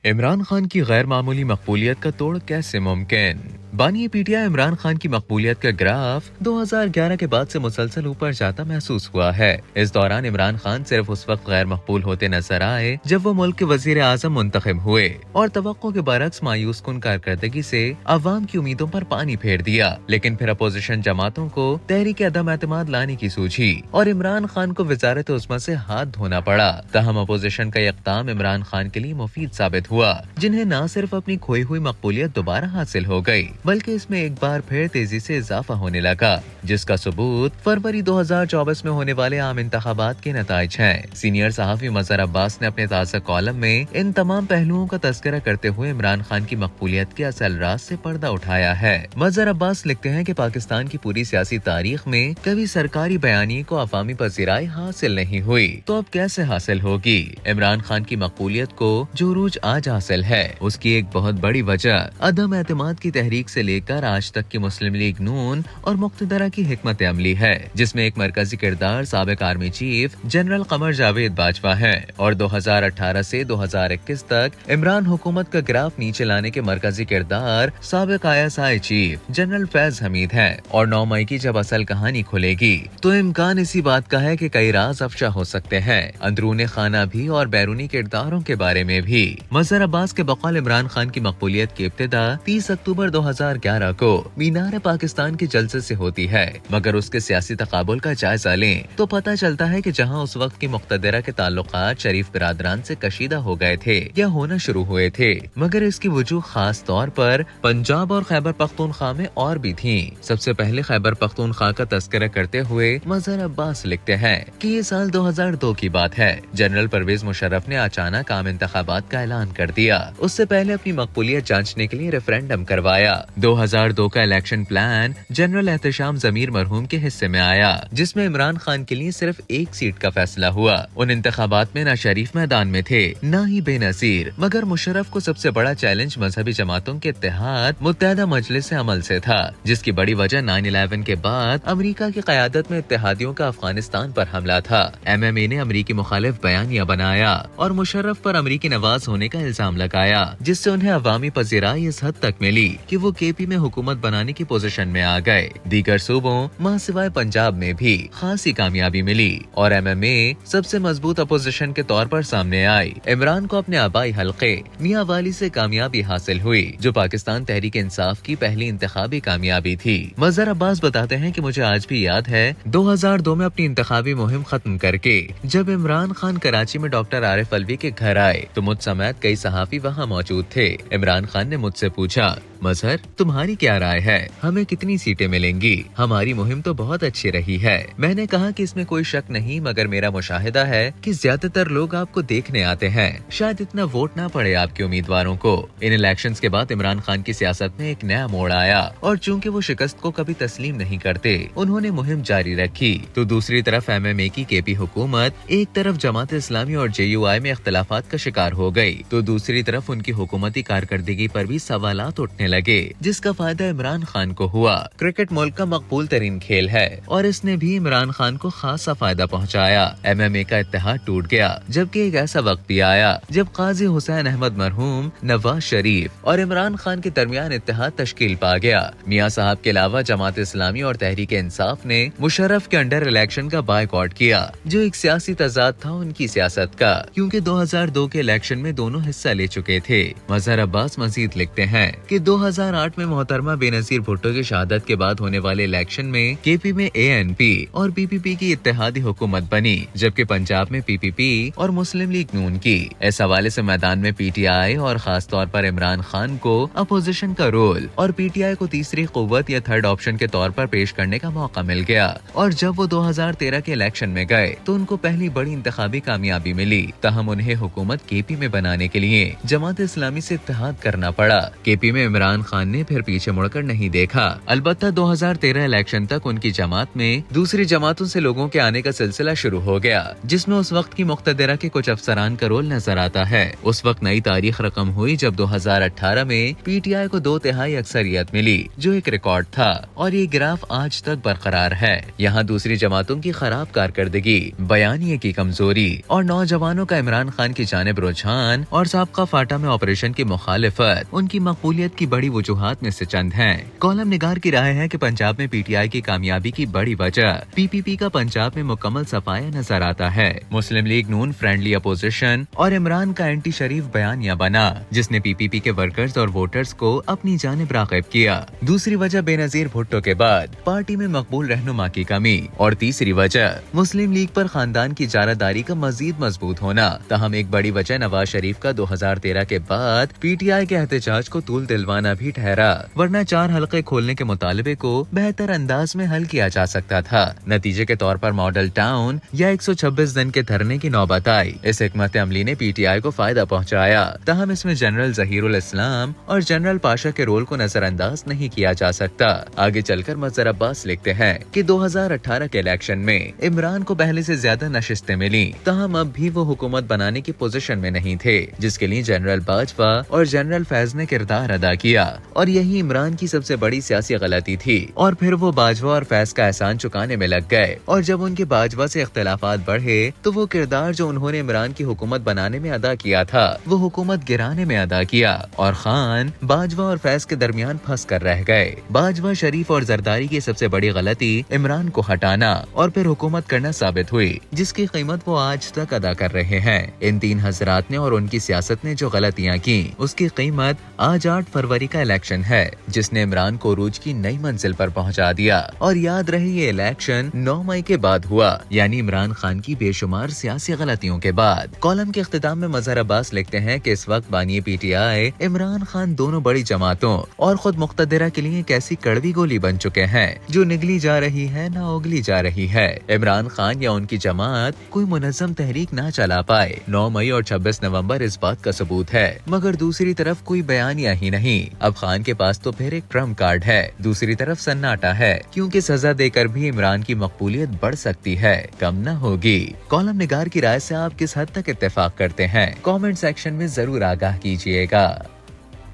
इमरान खान की गैर मामूली मकबूलियत का तोड़ कैसे मुमकिन। बानी पीटीआई इमरान खान की मकबूलियत का ग्राफ 2011 के बाद से मुसलसल ऊपर जाता महसूस हुआ है। इस दौरान इमरान खान सिर्फ उस वक्त गैर मकबूल होते नजर आए जब वो मुल्क के वजीर आजम मुंतखब हुए और तवक्को के बरक्स मायूस कुन कारकर्दगी से अवाम की उम्मीदों पर पानी फेर दिया। लेकिन फिर अपोजिशन जमातों को तहरीक अदम एतमाद लाने की सूझी और इमरान खान को वजारत उस्मा से हाथ धोना पड़ा। तहम अपोजिशन का इक़दाम इमरान खान के लिए मुफीद साबित हुआ, जिन्हें न सिर्फ अपनी खोई हुई मकबूलियत दोबारा हासिल हो गई बल्कि इसमें एक बार फिर तेजी से इजाफा होने लगा, जिसका सबूत फरवरी 2024 में होने वाले आम इंतखाबात के नताइज हैं। सीनियर सहाफी मजहर अब्बास ने अपने ताज़ा कॉलम में इन तमाम पहलुओं का तज़किरा करते हुए इमरान खान की मकबूलियत के असल राज से पर्दा उठाया है। मजहर अब्बास लिखते हैं कि पाकिस्तान की पूरी सियासी तारीख में कभी सरकारी बयानी को अवामी पजीराई हासिल नहीं हुई, तो अब कैसे हासिल होगी। इमरान खान की मकबूलियत को जो रूज आज हासिल है उसकी एक बहुत बड़ी वजह अदम एतमाद की तहरीक से लेकर आज तक की मुस्लिम लीग नून और मुक्तदरा की हिकमत अमली है, जिसमें एक मरकजी किरदार साबिक army chief general Qamar Javed Bajwa है और 2018 से 2021 तक इमरान हुकूमत का ग्राफ नीचे लाने के मरकजी किरदार साबिक ISI chief general Faiz Hamid है। और 9 मई की जब असल कहानी खुलेगी तो इम्कान इसी बात का है कि कई राज अफशा हो सकते हैं, अंदरूनी खाना भी और बैरूनी किरदारों के बारे में भी। मजहर अब्बास के बकौल इमरान खान की मकबूलियत की इब्तिदा 30 अक्टूबर 2011 को मीनार पाकिस्तान के जलसे से होती है, मगर उसके सियासी तकाबुल का जायजा लें तो पता चलता है कि जहां उस वक्त की मुक्तदरा के ताल्लुकात शरीफ बिरादरान से कशीदा हो गए थे या होना शुरू हुए थे, मगर इसकी वजूह खास तौर पर पंजाब और खैबर पख्तूनख्वा में और भी थी। सबसे पहले खैबर पख्तूनख्वा का तस्करा करते हुए मजहर अब्बास लिखते हैं कि ये साल 2002 की बात है। जनरल परवेज मुशर्रफ ने अचानक आम इंतखाबात का ऐलान कर दिया। उससे पहले अपनी मकबूलियत जांचने के लिए रेफरेंडम करवाया। 2002 का इलेक्शन प्लान जनरल एहतशाम जमीर मरहूम के हिस्से में आया, जिसमें इमरान खान के लिए सिर्फ एक सीट का फैसला हुआ। उन इंतखाबात में न शरीफ मैदान में थे न ही बेनजीर, मगर मुशर्रफ को सबसे बड़ा चैलेंज मजहबी जमातों के इत्तेहाद मुत्तहदा मजलिस अमल से था, जिसकी बड़ी वजह 9/11 के बाद अमेरिका की क़यादत में इत्तेहादियों का अफगानिस्तान पर हमला था। MMA ने अमेरिकी मुखालिफ बयानिया बनाया और मुशर्रफ पर अमेरिकी नवाज होने का इल्जाम लगाया, जिससे उन्हें अवामी पजीराई इस हद तक मिली कि वो KP में हुकूमत बनाने की पोजीशन में आ गए। दीगर सूबों मां सिवाय पंजाब में भी खासी कामयाबी मिली और MMA सबसे मजबूत अपोजिशन के तौर पर सामने आई। इमरान को अपने आबाई हल्के मियां वाली से कामयाबी हासिल हुई, जो पाकिस्तान तहरीक इंसाफ की पहली इंतखाबी कामयाबी थी। मजहर अब्बास बताते हैं कि मुझे आज भी याद है 2002 में अपनी इंतखाबी मुहिम खत्म करके जब इमरान खान कराची में डॉक्टर आरिफ अलवी के घर आए तो मुझ समेत कई सहाफी वहाँ मौजूद थे। इमरान खान ने मुझसे पूछा, मजहर तुम्हारी क्या राय है, हमें कितनी सीटें मिलेंगी? हमारी मुहिम तो बहुत अच्छी रही है। मैंने कहा कि इसमें कोई शक नहीं, मगर मेरा मुशाहिदा है कि ज्यादातर लोग आपको देखने आते हैं, शायद इतना वोट ना पड़े आपके उम्मीदवारों को। इन इलेक्शंस के बाद इमरान खान की सियासत में एक नया मोड़ आया और चूंकि वो शिकस्त को कभी तस्लीम नहीं करते, उन्होंने मुहिम जारी रखी। तो दूसरी तरफ MMA की KP हुकूमत एक तरफ जमात इस्लामी और JUI में इख्तलाफात का शिकार हो गई, तो दूसरी तरफ उनकी हुकूमती कारकर्दगी पर भी सवालात उठने लगे, जिसका फायदा इमरान खान को हुआ। क्रिकेट मुल्क का मकबूल तरीन खेल है और इसने भी इमरान खान को खासा फायदा पहुंचाया। MMA का इत्तेहाद टूट गया, जबकि एक ऐसा वक्त भी आया जब काजी हुसैन अहमद मरहूम, नवाज शरीफ और इमरान खान के दरमियान इत्तेहाद तश्कील पा गया। मियां साहब के अलावा जमात इस्लामी और तहरीक इंसाफ ने मुशर्रफ के अंडर इलेक्शन का बायकॉट किया, जो एक सियासी तजाद था उनकी सियासत का, क्योंकि 2002 के इलेक्शन में दोनों हिस्सा ले चुके थे। मजहर अब्बास मजीद लिखते हैं कि 2008 में मोहतरमा बेनजीर भुट्टो की शहादत के बाद होने वाले इलेक्शन में KP में ANP और PPP की इत्तेहादी हुकूमत बनी, जबकि पंजाब में PPP और मुस्लिम लीग नून की। इस हवाले से मैदान में PTI और खास तौर पर इमरान खान को अपोजिशन का रोल और PTI को तीसरी कुव्वत या थर्ड ऑप्शन के तौर पर पेश करने का मौका मिल गया। और जब वो 2013 के इलेक्शन में गए तो उनको पहली बड़ी इंतखाबी कामयाबी मिली। तहम उन्हें हुकूमत KP में बनाने के लिए जमात इस्लामी से इत्तेहाद करना पड़ा। KP में इमरान इमरान खान ने फिर पीछे मुड़कर नहीं देखा। अलबत्ता 2013 इलेक्शन तक उनकी जमात में दूसरी जमातों से लोगों के आने का सिलसिला शुरू हो गया, जिसमें उस वक्त की मुक्तदरा के कुछ अफसरान का रोल नजर आता है। उस वक्त नई तारीख रकम हुई जब 2018 में पीटीआई को 2/3 अक्सरियत मिली, जो एक रिकॉर्ड था, और ये ग्राफ आज तक बरकरार है। यहाँ दूसरी जमातों की खराब कारकर्दगी, बयानिए की कमजोरी और नौजवानों का इमरान खान की जानिब रुझान और साबका फाटा में ऑपरेशन की मुखालिफत उनकी मकबूलियत की बड़ी वजूहात में से चंद हैं। कॉलम निगार की राय है कि पंजाब में पीटीआई की कामयाबी की बड़ी वजह पीपीपी का पंजाब में मुकम्मल सफाया नजर आता है। मुस्लिम लीग नून फ्रेंडली अपोजिशन और इमरान का एंटी शरीफ बयानिया बना, जिसने पीपीपी के वर्कर्स और वोटर्स को अपनी जानिब राग़िब किया। दूसरी वजह बेनजीर भुट्टो के बाद पार्टी में मकबूल रहनुमा की कमी, और तीसरी वजह मुस्लिम लीग पर खानदान की जारादारी का मजीद मजबूत होना। तहम एक बड़ी वजह नवाज शरीफ का 2013 के बाद पीटीआई के एहतजाज को तूल दिलवाना भी ठहरा, वरना 4 हलके खोलने के मुतालबे को बेहतर अंदाज में हल किया जा सकता था। नतीजे के तौर पर मॉडल टाउन या 126 दिन के धरने की नौबत आई। इस हिकमत अमली ने पीटीआई को फायदा पहुंचाया, तहम इसमें जनरल जहीरुल इस्लाम और जनरल पाशा के रोल को नजरअंदाज नहीं किया जा सकता। आगे चलकर मजहर अब्बास लिखते हैं कि 2018 के इलेक्शन में इमरान को पहले से ज्यादा नशिस्तें मिली, तहम अब भी वो हुकूमत बनाने की पोजीशन में नहीं थे, जिसके लिए जनरल बाजवा और जनरल फैज ने किरदार अदा किया, और यही इमरान की सबसे बड़ी सियासी गलती थी। और फिर वो बाजवा और फैज का एहसान चुकाने में लग गए, और जब उनके बाजवा से इख्तिलाफात बढ़े तो वो किरदार जो उन्होंने इमरान की हुकूमत बनाने में अदा किया था वो हुकूमत गिराने में अदा किया, और खान बाजवा और फैज के दरमियान फंस कर रह गए। बाजवा, शरीफ और जरदारी की सबसे बड़ी गलती इमरान को हटाना और फिर हुकूमत करना साबित हुई, जिसकी कीमत वो आज तक अदा कर रहे हैं। इन 3 हजरात ने और उनकी सियासत ने जो गलतियाँ की, उसकी कीमत आज 8 फरवरी का इलेक्शन है, जिसने इमरान को उरूज की नई मंजिल पर पहुंचा दिया। और याद रहे ये इलेक्शन 9 मई के बाद हुआ, यानी इमरान खान की बेशुमार सियासी गलतियों के बाद। कॉलम के इख्तिताम में मजहर अब्बास लिखते हैं कि इस वक्त बानी पीटीआई, इमरान खान दोनों बड़ी जमातों और खुद मुक्तदरा के लिए एक ऐसी कड़वी गोली बन चुके हैं जो निगली जा रही है ना उगली जा रही है। इमरान खान या उनकी जमात कोई मुनज़्ज़म तहरीक ना चला पाए। 9 मई और 26 नवंबर इस बात का सबूत है, मगर दूसरी तरफ कोई बयानिया ही नहीं। अब खान के पास तो फिर एक ट्रम्प कार्ड है, दूसरी तरफ सन्नाटा है, क्योंकि सजा देकर भी इमरान की मकबूलियत बढ़ सकती है, कम न होगी। कॉलम निगार की राय से आप किस हद तक इत्तेफाक करते हैं? कमेंट सेक्शन में जरूर आगाह कीजिएगा।